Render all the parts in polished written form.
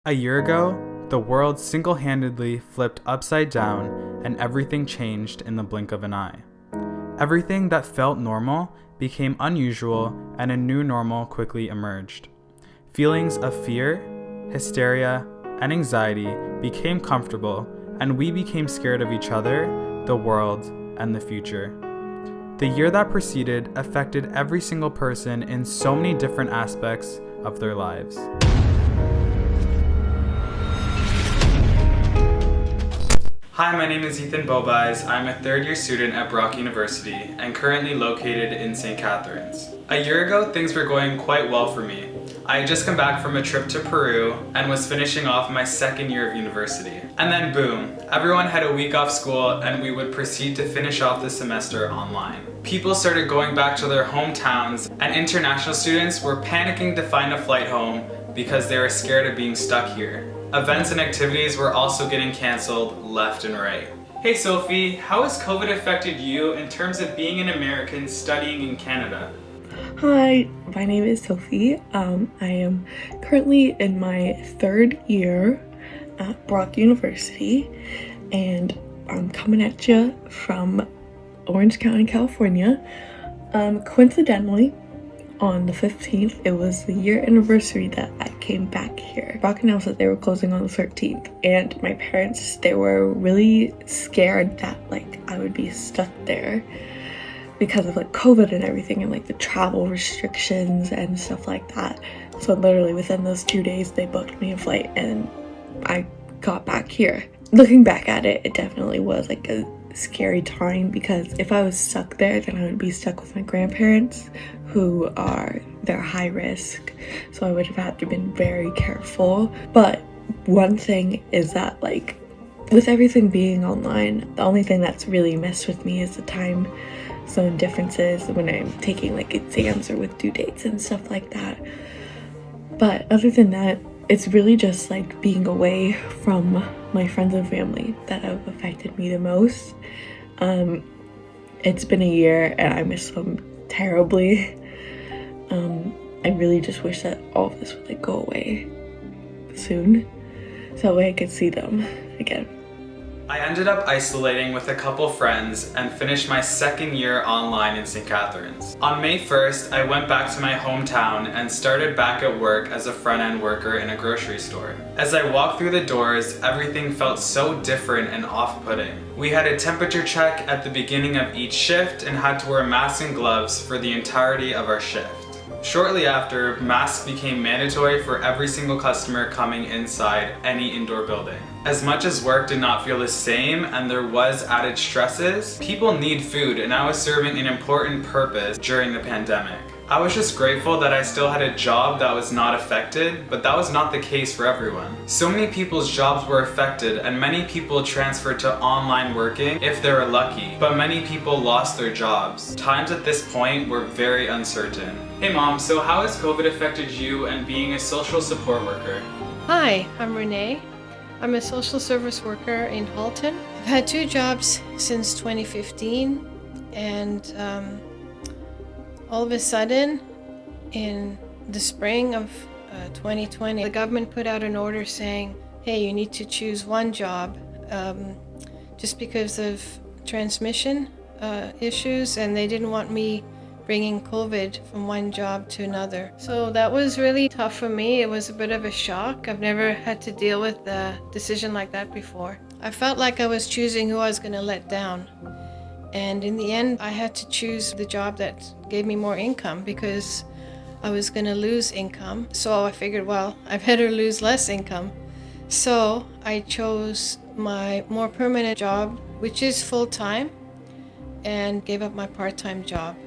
A year ago, the world single-handedly flipped upside down and everything changed in the blink of an eye. Everything that felt normal became unusual and a new normal quickly emerged. Feelings of fear, hysteria, and anxiety became comfortable, and we became scared of each other, the world, and the future. The year that preceded affected every single person in so many different aspects of their lives. Hi, my name is Ethan Bobais. I'm a third-year student at Brock University and currently located in St. Catharines. A year ago, things were going quite well for me. I had just come back from a trip to Peru and was finishing off my second year of university. And then boom, everyone had a week off school and we would proceed to finish off the semester online. People started going back to their hometowns and international students were panicking to find a flight home because they were scared of being stuck here. Events and activities were also getting canceled left and right. Hey Sophie, how has COVID affected you in terms of being an American studying in Canada? Hi, my name is Sophie. I am currently in my third year at Brock University, and I'm coming at you from Orange County, California. Coincidentally, on the 15th, it was the year anniversary that I came back here. Brock announced that they were closing on the 13th, and my parents, they were really scared that I would be stuck there because of COVID and everything, and the travel restrictions and stuff like that. So literally within those 2 days, they booked me a flight and I got back here. Looking back at it, it definitely was a scary time, because if I was stuck there, then I would be stuck with my grandparents, who they're high risk, so I would have had to been very careful. But one thing is that with everything being online, the only thing that's really messed with me is the time zone differences when I'm taking exams or with due dates and stuff like that. But other than that, it's really just being away from my friends and family that have affected me the most. It's been a year and I miss them terribly. I really just wish that all of this would go away soon, so that way I could see them again. I ended up isolating with a couple friends and finished my second year online in St. Catharines. On May 1st, I went back to my hometown and started back at work as a front-end worker in a grocery store. As I walked through the doors, everything felt so different and off-putting. We had a temperature check at the beginning of each shift and had to wear masks and gloves for the entirety of our shift. Shortly after, masks became mandatory for every single customer coming inside any indoor building. As much as work did not feel the same and there was added stresses, people need food, and I was serving an important purpose during the pandemic. I was just grateful that I still had a job that was not affected, but that was not the case for everyone. So many people's jobs were affected and many people transferred to online working if they were lucky, but many people lost their jobs. Times at this point were very uncertain. Hey Mom, so how has COVID affected you and being a social support worker? Hi, I'm Renee. I'm a social service worker in Halton. I've had 2 jobs since 2015, and all of a sudden, in the spring of 2020, the government put out an order saying, hey, you need to choose one job just because of transmission issues, and they didn't want me bringing COVID from one job to another. So that was really tough for me. It was a bit of a shock. I've never had to deal with a decision like that before. I felt like I was choosing who I was going to let down. And in the end, I had to choose the job that gave me more income because I was going to lose income. So I figured, well, I better lose less income. So I chose my more permanent job, which is full-time, and gave up my part-time job.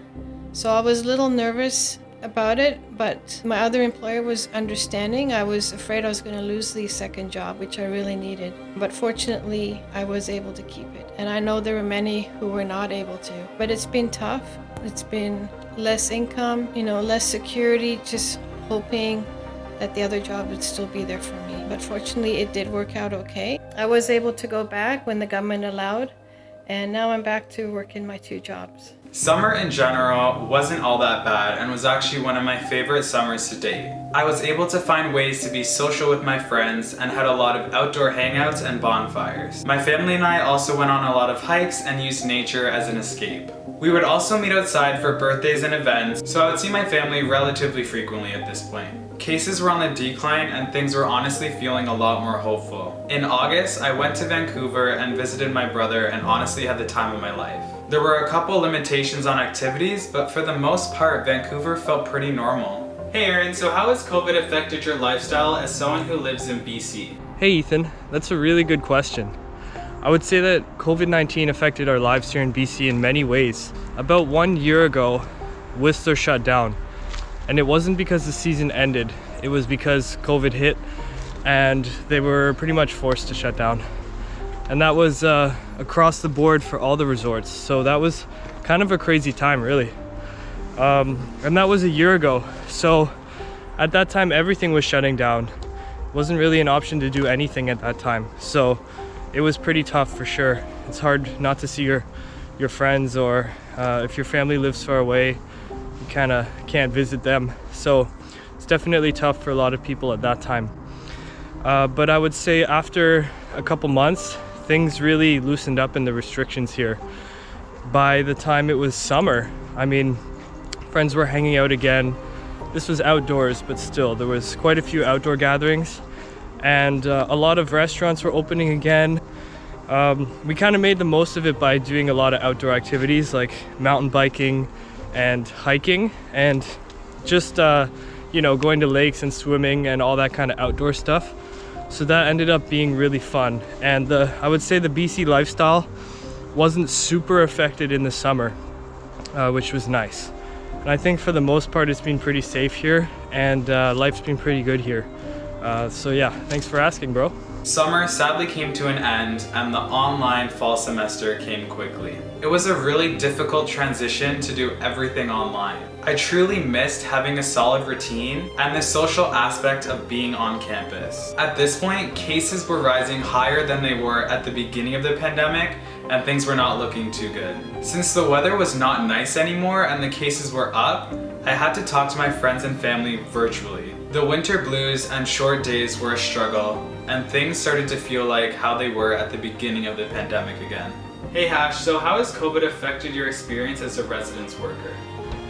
So I was a little nervous about it, but my other employer was understanding. I was afraid I was going to lose the second job, which I really needed. But fortunately, I was able to keep it. And I know there were many who were not able to. But it's been tough. It's been less income, less security, just hoping that the other job would still be there for me. But fortunately, it did work out okay. I was able to go back when the government allowed, and now I'm back to working my 2 jobs. Summer in general wasn't all that bad and was actually one of my favorite summers to date. I was able to find ways to be social with my friends and had a lot of outdoor hangouts and bonfires. My family and I also went on a lot of hikes and used nature as an escape. We would also meet outside for birthdays and events, so I would see my family relatively frequently at this point. Cases were on the decline and things were honestly feeling a lot more hopeful. In August, I went to Vancouver and visited my brother and honestly had the time of my life. There were a couple limitations on activities, but for the most part, Vancouver felt pretty normal. Hey Aaron, so how has COVID affected your lifestyle as someone who lives in BC? Hey Ethan, that's a really good question. I would say that COVID-19 affected our lives here in BC in many ways. About 1 year ago, Whistler shut down. And it wasn't because the season ended, it was because COVID hit and they were pretty much forced to shut down. And that was across the board for all the resorts. So that was kind of a crazy time, really. And that was a year ago. So at that time, everything was shutting down. It wasn't really an option to do anything at that time. So it was pretty tough for sure. It's hard not to see your friends, or if your family lives far away, you kind of can't visit them. So it's definitely tough for a lot of people at that time. But I would say after a couple months, things really loosened up in the restrictions here. By the time it was summer, I mean, friends were hanging out again. This was outdoors, but still, there was quite a few outdoor gatherings, and a lot of restaurants were opening again. We kind of made the most of it by doing a lot of outdoor activities like mountain biking and hiking, and just going to lakes and swimming and all that kind of outdoor stuff. So that ended up being really fun, and I would say the BC lifestyle wasn't super affected in the summer, which was nice. And I think for the most part it's been pretty safe here, and life's been pretty good here. So yeah, thanks for asking, bro. Summer sadly came to an end and the online fall semester came quickly. It was a really difficult transition to do everything online. I truly missed having a solid routine and the social aspect of being on campus. At this point, cases were rising higher than they were at the beginning of the pandemic, and things were not looking too good. Since the weather was not nice anymore and the cases were up, I had to talk to my friends and family virtually. The winter blues and short days were a struggle, and things started to feel like how they were at the beginning of the pandemic again. Hey Hash, so how has COVID affected your experience as a residence worker?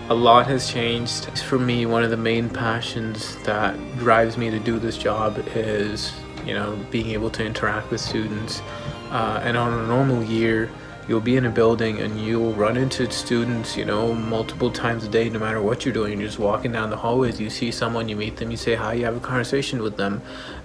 A lot has changed. For me, one of the main passions that drives me to do this job is, being able to interact with students. And on a normal year, you'll be in a building and you'll run into students, multiple times a day, no matter what you're doing. You're just walking down the hallways, you see someone, you meet them, you say hi, you have a conversation with them.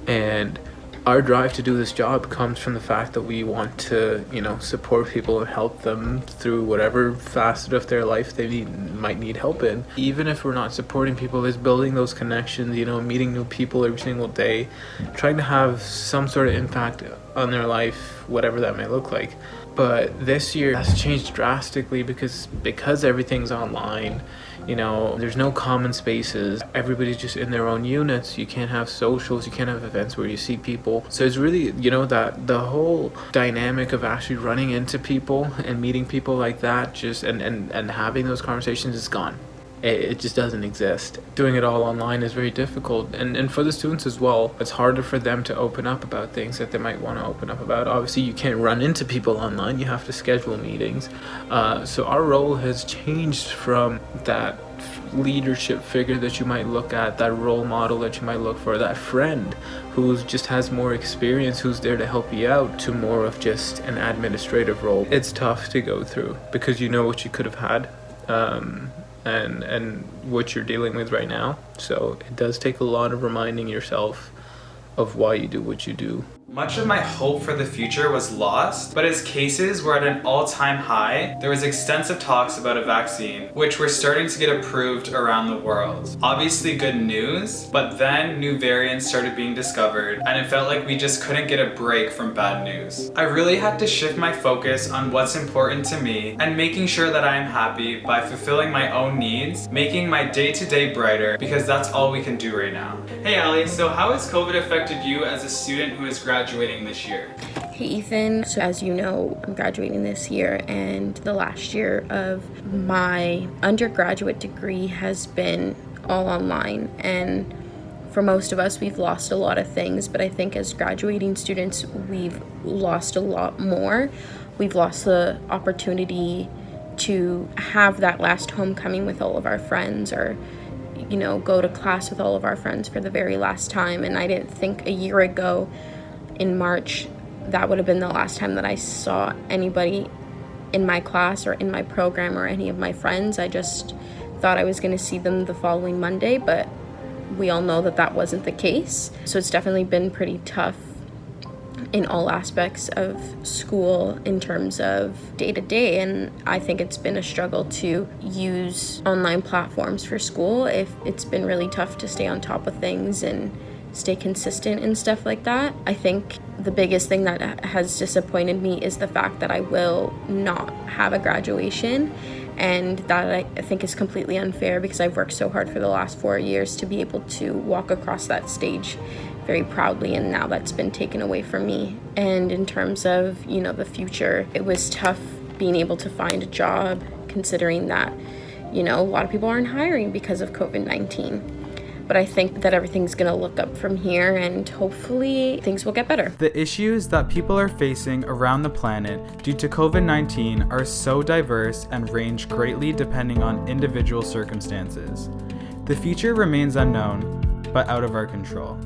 And our drive to do this job comes from the fact that we want to, support people and help them through whatever facet of their life they might need help in. Even if we're not supporting people, is building those connections, meeting new people every single day, trying to have some sort of impact on their life, whatever that may look like. But this year has changed drastically because everything's online. There's no common spaces. Everybody's just in their own units. You can't have socials. You can't have events where you see people. So it's really, that the whole dynamic of actually running into people and meeting people like that, just and having those conversations is gone. It just doesn't exist. Doing it all online is very difficult, and for the students as well, it's harder for them to open up about things that they might want to open up about. Obviously, you can't run into people online, you have to schedule meetings. So our role has changed from that leadership figure that you might look at, that role model that you might look for, that friend who just has more experience, who's there to help you out, to more of just an administrative role. It's tough to go through because you know what you could have had. And what you're dealing with right now. So it does take a lot of reminding yourself of why you do what you do. Much of my hope for the future was lost, but as cases were at an all-time high, there was extensive talks about a vaccine, which were starting to get approved around the world. Obviously good news, but then new variants started being discovered, and it felt like we just couldn't get a break from bad news. I really had to shift my focus on what's important to me and making sure that I am happy by fulfilling my own needs, making my day-to-day brighter, because that's all we can do right now. Hey Ali, so how has COVID affected you as a student who is graduating this year? Hey Ethan, so as you know, I'm graduating this year, and the last year of my undergraduate degree has been all online, and for most of us, we've lost a lot of things, but I think as graduating students, we've lost a lot more. We've lost the opportunity to have that last homecoming with all of our friends, or go to class with all of our friends for the very last time. And I didn't think a year ago in March that would have been the last time that I saw anybody in my class or in my program or any of my friends. I just thought I was going to see them the following Monday, but we all know that that wasn't the case. So it's definitely been pretty tough in all aspects of school in terms of day to day, and I think it's been a struggle to use online platforms for school. If it's been really tough to stay on top of things and stay consistent and stuff like that. I think the biggest thing that has disappointed me is the fact that I will not have a graduation, and that I think is completely unfair because I've worked so hard for the last 4 years to be able to walk across that stage very proudly, and now that's been taken away from me. And in terms of, the future, it was tough being able to find a job, considering that, a lot of people aren't hiring because of COVID-19. But I think that everything's gonna look up from here, and hopefully things will get better. The issues that people are facing around the planet due to COVID-19 are so diverse and range greatly depending on individual circumstances. The future remains unknown, but out of our control.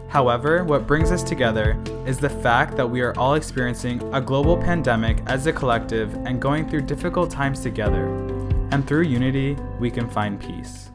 However, what brings us together is the fact that we are all experiencing a global pandemic as a collective and going through difficult times together. And through unity, we can find peace.